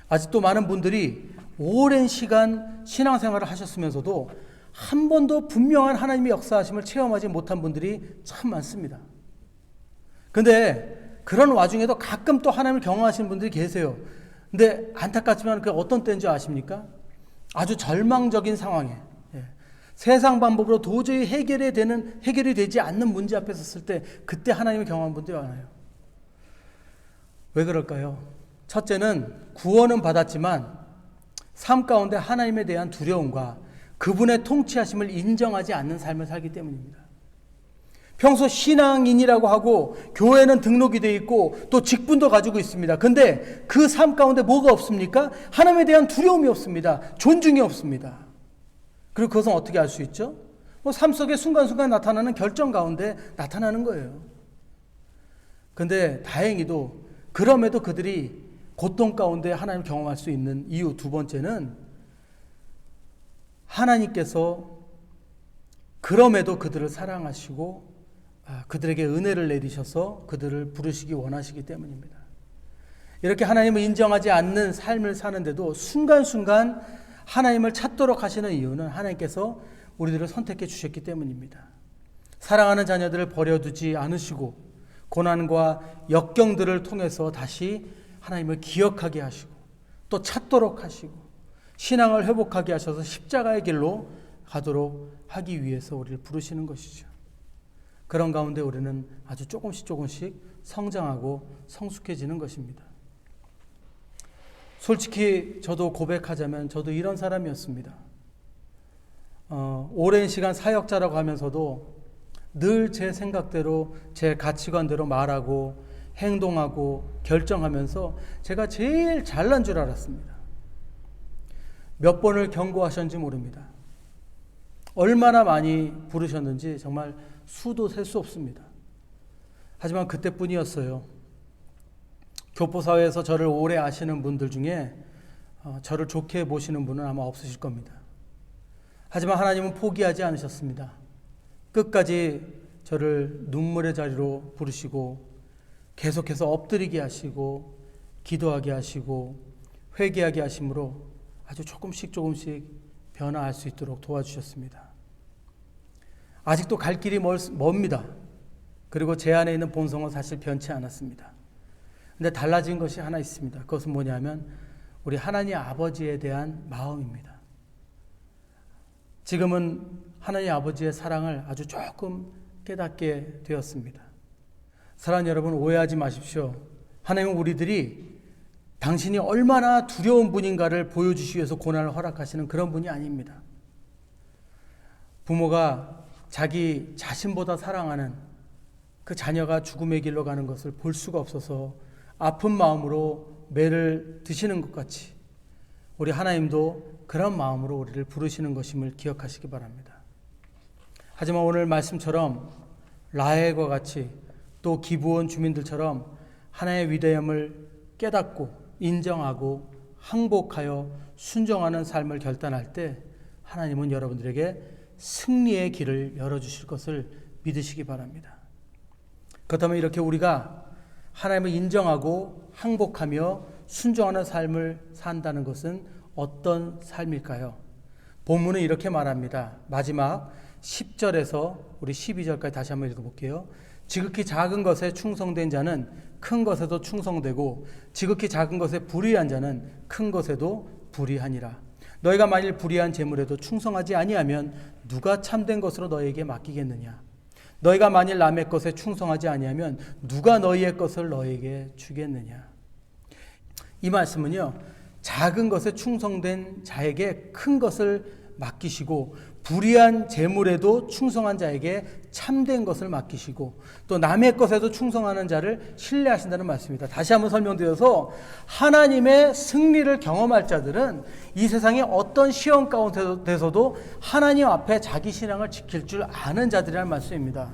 아직도 많은 분들이 오랜 시간 신앙생활을 하셨으면서도 한 번도 분명한 하나님의 역사하심을 체험하지 못한 분들이 참 많습니다. 근데 그런 와중에도 가끔 또 하나님을 경험하시는 분들이 계세요. 근데 안타깝지만 그게 어떤 때인 줄 아십니까? 아주 절망적인 상황에 세상 방법으로 도저히 해결이 되지 않는 문제 앞에 섰을 때 그때 하나님을 경험한 분들이 많아요. 왜 그럴까요? 첫째는 구원은 받았지만 삶 가운데 하나님에 대한 두려움과 그분의 통치하심을 인정하지 않는 삶을 살기 때문입니다. 평소 신앙인이라고 하고 교회는 등록이 되어 있고 또 직분도 가지고 있습니다. 근데 그 삶 가운데 뭐가 없습니까? 하나님에 대한 두려움이 없습니다. 존중이 없습니다. 그리고 그것은 어떻게 알 수 있죠? 삶 속에 순간순간 나타나는 결정 가운데 나타나는 거예요. 근데 다행히도 그럼에도 그들이 고통 가운데 하나님을 경험할 수 있는 이유 두 번째는 하나님께서 그럼에도 그들을 사랑하시고 그들에게 은혜를 내리셔서 그들을 부르시기 원하시기 때문입니다. 이렇게 하나님을 인정하지 않는 삶을 사는데도 순간순간 하나님을 찾도록 하시는 이유는 하나님께서 우리들을 선택해 주셨기 때문입니다. 사랑하는 자녀들을 버려두지 않으시고 고난과 역경들을 통해서 다시 하나님을 기억하게 하시고 또 찾도록 하시고 신앙을 회복하게 하셔서 십자가의 길로 가도록 하기 위해서 우리를 부르시는 것이죠. 그런 가운데 우리는 아주 조금씩 성장하고 성숙해지는 것입니다. 솔직히 저도 고백하자면 저도 이런 사람이었습니다. 오랜 시간 사역자라고 하면서도 늘 제 생각대로 제 가치관대로 말하고 행동하고 결정하면서 제가 제일 잘난 줄 알았습니다. 몇 번을 경고하셨는지 모릅니다. 얼마나 많이 부르셨는지 정말 수도 셀 수 없습니다. 하지만 그때뿐이었어요. 교포사회에서 저를 오래 아시는 분들 중에 저를 좋게 보시는 분은 아마 없으실 겁니다. 하지만 하나님은 포기하지 않으셨습니다. 끝까지 저를 눈물의 자리로 부르시고 계속해서 엎드리게 하시고 기도하게 하시고 회개하게 하심으로 아주 조금씩 변화할 수 있도록 도와주셨습니다. 아직도 갈 길이 멉니다. 그리고 제 안에 있는 본성은 사실 변치 않았습니다. 근데 달라진 것이 하나 있습니다. 그것은 뭐냐면 우리 하나님 아버지에 대한 마음입니다. 지금은 하나님 아버지의 사랑을 아주 조금 깨닫게 되었습니다. 사랑하는 여러분, 오해하지 마십시오. 하나님은 우리들이 당신이 얼마나 두려운 분인가를 보여주시기 위해서 고난을 허락하시는 그런 분이 아닙니다. 부모가 자기 자신보다 사랑하는 그 자녀가 죽음의 길로 가는 것을 볼 수가 없어서 아픈 마음으로 매를 드시는 것 같이 우리 하나님도 그런 마음으로 우리를 부르시는 것임을 기억하시기 바랍니다. 하지만 오늘 말씀처럼 라헬과 같이 또 기브온 주민들처럼 하나님의 위대함을 깨닫고 인정하고 항복하여 순종하는 삶을 결단할 때 하나님은 여러분들에게 승리의 길을 열어주실 것을 믿으시기 바랍니다. 그렇다면 이렇게 우리가 하나님을 인정하고 항복하며 순종하는 삶을 산다는 것은 어떤 삶일까요? 본문은 이렇게 말합니다. 마지막 10절에서 우리 12절까지 다시 한번 읽어볼게요. 지극히 작은 것에 충성된 자는 큰 것에도 충성되고 지극히 작은 것에 불의한 자는 큰 것에도 불의하니라. 너희가 만일 불의한 재물에도 충성하지 아니하면 누가 참된 것으로 너희에게 맡기겠느냐. 너희가 만일 남의 것에 충성하지 아니하면 누가 너희의 것을 너희에게 주겠느냐. 이 말씀은요, 작은 것에 충성된 자에게 큰 것을 맡기시고 불의한 재물에도 충성한 자에게 참된 것을 맡기시고 또 남의 것에도 충성하는 자를 신뢰하신다는 말씀입니다. 다시 한번 설명드려서 하나님의 승리를 경험할 자들은 이 세상의 어떤 시험 가운데서도 하나님 앞에 자기 신앙을 지킬 줄 아는 자들이라는 말씀입니다.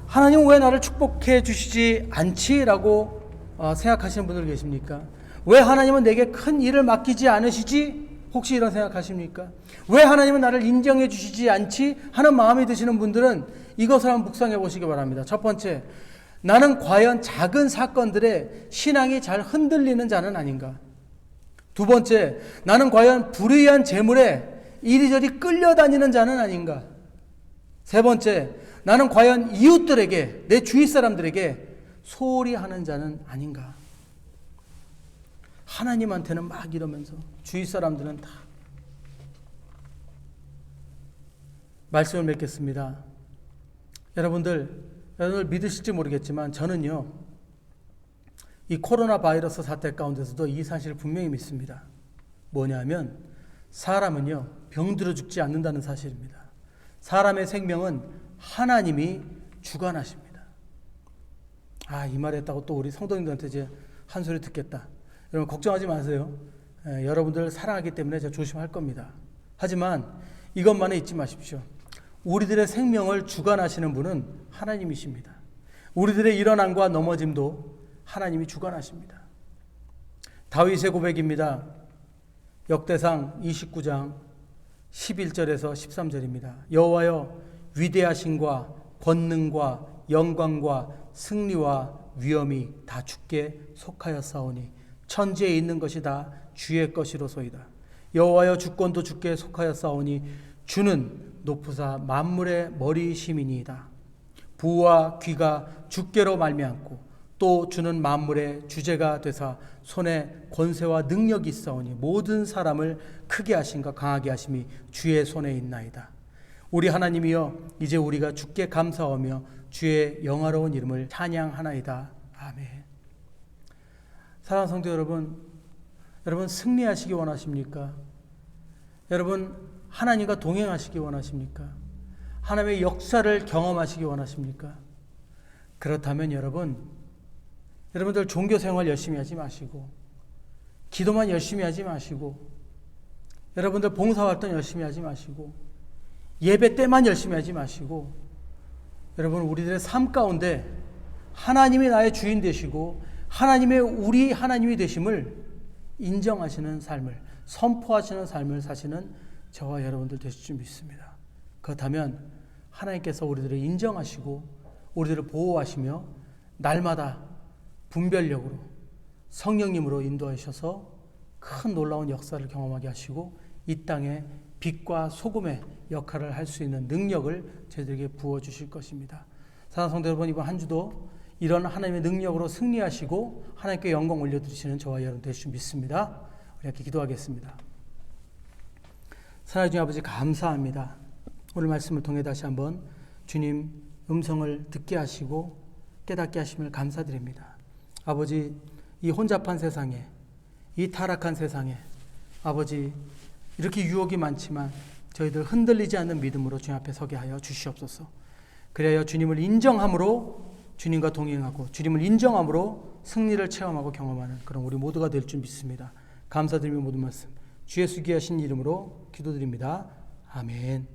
하나님은 왜 나를 축복해 주시지 않지라고 생각하시는 분들 계십니까? 왜 하나님은 내게 큰 일을 맡기지 않으시지? 혹시 이런 생각하십니까? 왜 하나님은 나를 인정해 주시지 않지? 하는 마음이 드시는 분들은 이것을 한번 묵상해 보시기 바랍니다. 첫 번째, 나는 과연 작은 사건들에 신앙이 잘 흔들리는 자는 아닌가? 두 번째, 나는 과연 불의한 재물에 이리저리 끌려다니는 자는 아닌가? 세 번째, 나는 과연 이웃들에게, 내 주위 사람들에게 소홀히 하는 자는 아닌가? 하나님한테는 막 이러면서 주위 사람들은 다. 말씀을 맺겠습니다. 여러분들 믿으실지 모르겠지만 저는요, 이 코로나 바이러스 사태 가운데서도 이 사실을 분명히 믿습니다. 뭐냐면 사람은요, 병들어 죽지 않는다는 사실입니다. 사람의 생명은 하나님이 주관하십니다. 이 말 했다고 또 우리 성도님들한테 이제 한 소리 듣겠다. 여러분 걱정하지 마세요. 여러분들 사랑하기 때문에 제가 조심할 겁니다. 하지만 이것만은 잊지 마십시오. 우리들의 생명을 주관하시는 분은 하나님이십니다. 우리들의 일어남과 넘어짐도 하나님이 주관하십니다. 다윗의 고백입니다. 역대상 29장 11절에서 13절입니다. 여호와여, 위대하심과 권능과 영광과 승리와 위엄이 다 주께 속하였사오니 천지에 있는 것이 다 주의 것이로소이다. 여호와여, 주권도 주께 속하였사오니 주는 높으사 만물의 머리심이니이다. 부와 귀가 주께로 말미암고 또 주는 만물의 주제가 되사 손에 권세와 능력이 있사오니 모든 사람을 크게 하심과 강하게 하심이 주의 손에 있나이다. 우리 하나님이여, 이제 우리가 주께 감사하며 주의 영화로운 이름을 찬양하나이다. 아멘. 사랑하는 성도 여러분 승리하시기 원하십니까? 여러분, 하나님과 동행하시기 원하십니까? 하나님의 역사를 경험하시기 원하십니까? 그렇다면 여러분들 종교생활 열심히 하지 마시고, 기도만 열심히 하지 마시고, 여러분들 봉사활동 열심히 하지 마시고, 예배 때만 열심히 하지 마시고, 여러분 우리들의 삶 가운데 하나님이 나의 주인 되시고 하나님의 우리 하나님이 되심을 인정하시는 삶을, 선포하시는 삶을 사시는 저와 여러분들 되실 줄 믿습니다. 그렇다면 하나님께서 우리들을 인정하시고 우리들을 보호하시며 날마다 분별력으로 성령님으로 인도하셔서 큰 놀라운 역사를 경험하게 하시고 이 땅에 빛과 소금의 역할을 할 수 있는 능력을 저희들에게 부어주실 것입니다. 사랑하는 성도 여러분, 이번 한 주도 이런 하나님의 능력으로 승리하시고 하나님께 영광 올려드리시는 저와 여러분 되실 줄 믿습니다. 우리 함께 기도하겠습니다. 사랑하는 주님 아버지, 감사합니다. 오늘 말씀을 통해 다시 한번 주님 음성을 듣게 하시고 깨닫게 하심을 감사드립니다. 아버지, 이 혼잡한 세상에, 이 타락한 세상에 아버지 이렇게 유혹이 많지만 저희들 흔들리지 않는 믿음으로 주님 앞에 서게 하여 주시옵소서. 그래야 주님을 인정함으로 주님과 동행하고 주님을 인정함으로 승리를 체험하고 경험하는 그런 우리 모두가 될 줄 믿습니다. 감사드리며 모든 말씀 주 예수 귀하신 이름으로 기도드립니다. 아멘.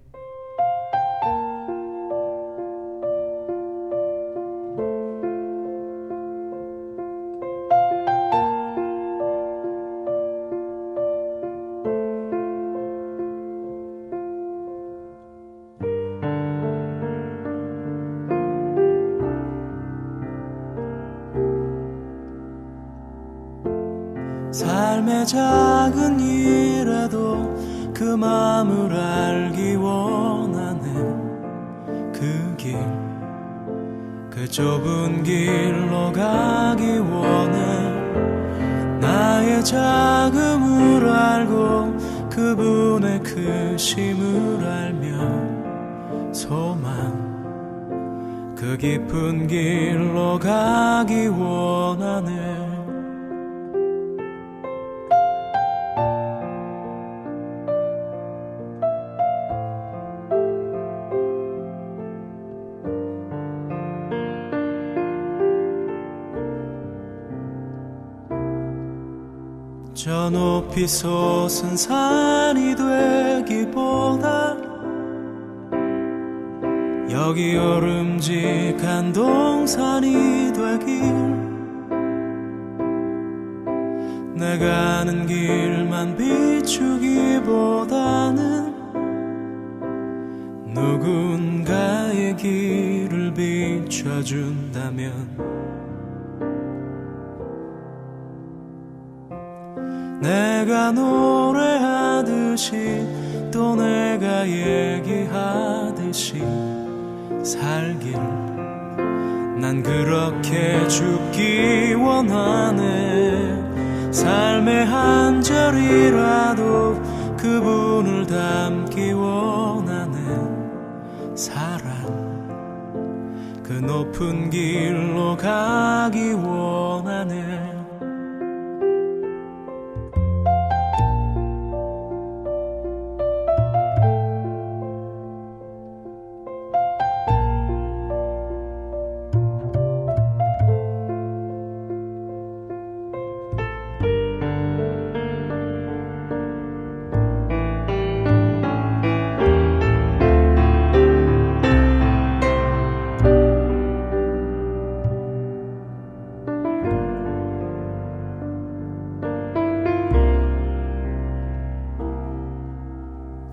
삶의 작은 일에도 그 마음을 알기 원하네. 그 길, 그 좁은 길로 가기 원해. 나의 작음을 알고 그분의 크심을 알며 소망, 그 깊은 길로 가기 원하네. 저 높이 솟은 산이 되기보다 여기 오름직한 동산이 되길, 내가 아는 길만 비추기보다는 누군가의 길을 비춰준다면 내가 노래하듯이 또 내가 얘기하듯이 살길, 난 그렇게 죽기 원하네. 삶의 한 절이라도 그분을 담기 원하는 사랑, 그 높은 길로 가기 원하네.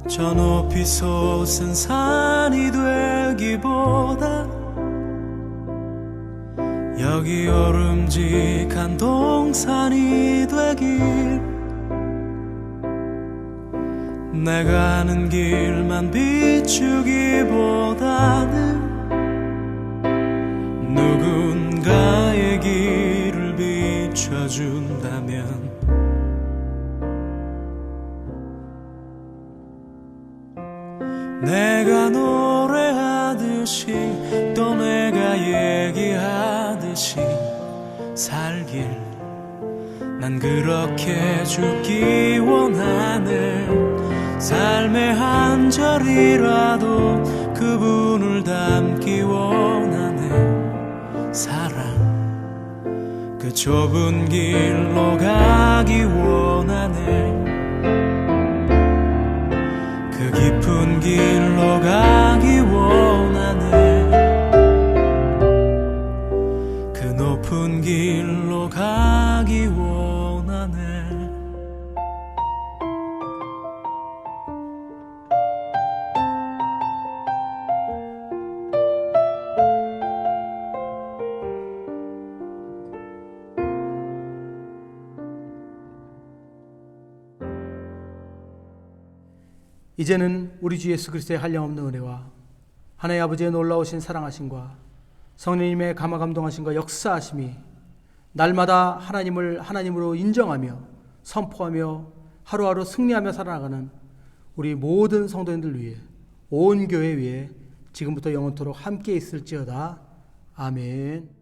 저 높이 솟은 산이 되기보다 여기 오름직한 동산이 되길, 내가 아는 길만 비추기보다는 누군가의 길을 비춰준다면 내가 노래하듯이 또 내가 얘기하듯이 살길, 난 그렇게 죽기 원하네. 삶의 한 절이라도 그분을 닮기 원하네. 사랑 그 좁은 길로 가기 원하네. 그 깊은 길로 가기 원하네. 그 높은 길로 가기 원하네. 이제는 우리 주 예수 그리스도의 한량없는 은혜와 하나님 아버지의 놀라우신 사랑하심과 성령님의 감화감동하심과 역사하심이 날마다 하나님을 하나님으로 인정하며 선포하며 하루하루 승리하며 살아나가는 우리 모든 성도님들 위해, 온 교회 위에 지금부터 영원토록 함께 있을지어다. 아멘.